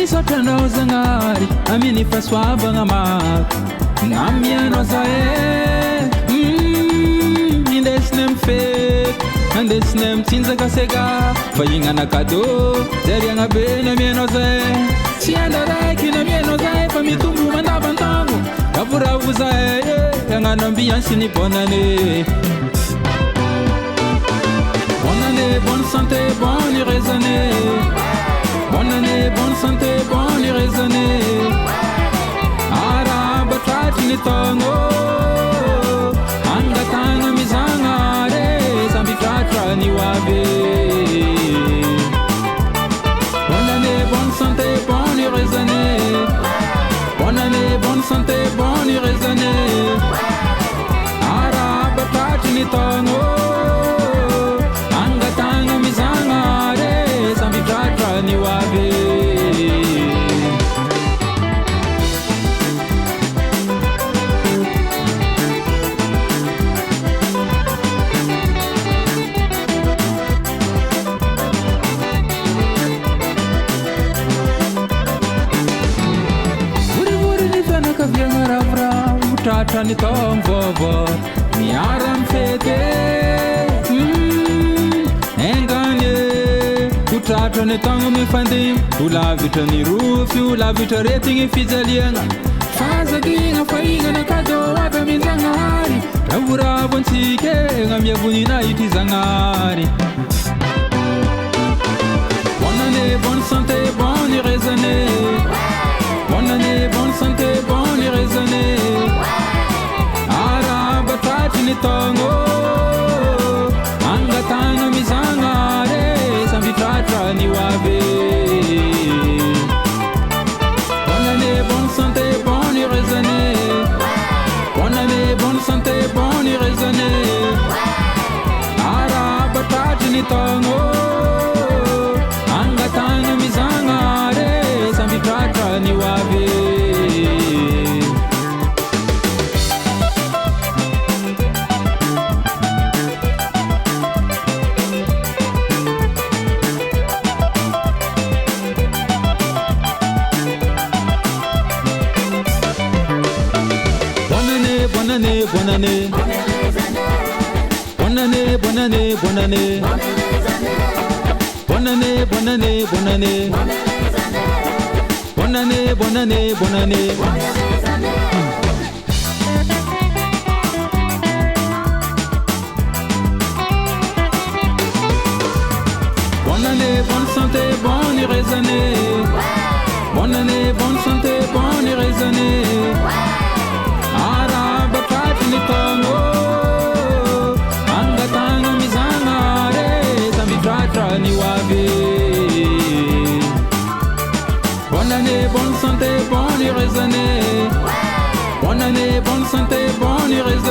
Misaotranao Zagnahary amin'ny fahasoavagna maro namianao zahay indesiny amin'ny fety andesiny amin'ny tsinjaka sega vahignana cadeau zariagna be namianao zahay tsy andra raiky namianao zahay fa mitombo mandavan-taogno ravoravo zahay hagnano ambiance ny bonne année. Bonne année, bonne santé, bonne heureuse année. Bonne année, bonne santé, bonne heureuse année. Araba tratry taogno angatagna mizagnare samby tratra ny hoavy. Bonne année, bonne santé, bonne heureuse année. Bonne année, bonne santé, bonne heureuse année. Araba tratry taogno angatagna mizagnare samby tratra ny hoavy. Fianakaviagna ravoravo tratra ny taogno vaovao miara mifety engany ho tratra ny taogno mifandimy ho lavitra ny rofy ho lavitra retigny fijaliagna fazagigna fahignana cadeau aby amin'ny Zagnahary ravoravo antsika gn'amiavonina ity Zagnahary. Bonne année, bonne santé, bonne heureuse année. Bonne année, bonne santé, bonne heureuse année. Araba tratry ny taogno angatagna mizagnare samby tratra ny hoavy. Bonne année, bonne santé, bonne heureuse année. Bonne année, bonne santé, bonne heureuse année. Araba tratry ny taogno angatagna mizagnare samby tratra ny hoavy. Bonne année, bonne année. Bonne année, bonne année, bonne année. Bonne année, bonne année, bonne année. Bonne année, bonne année, bonne année. Bonne année, bonne santé, bonne heureuse année. Bonne année, bonne santé, bonne heureuse année. Araba tratry ny taogno angatagna mizagnare samby tratra ny hoavy. Bonne année, bonne santé, bonne heureuse année. Bonne année, bonne santé, bonne heureuse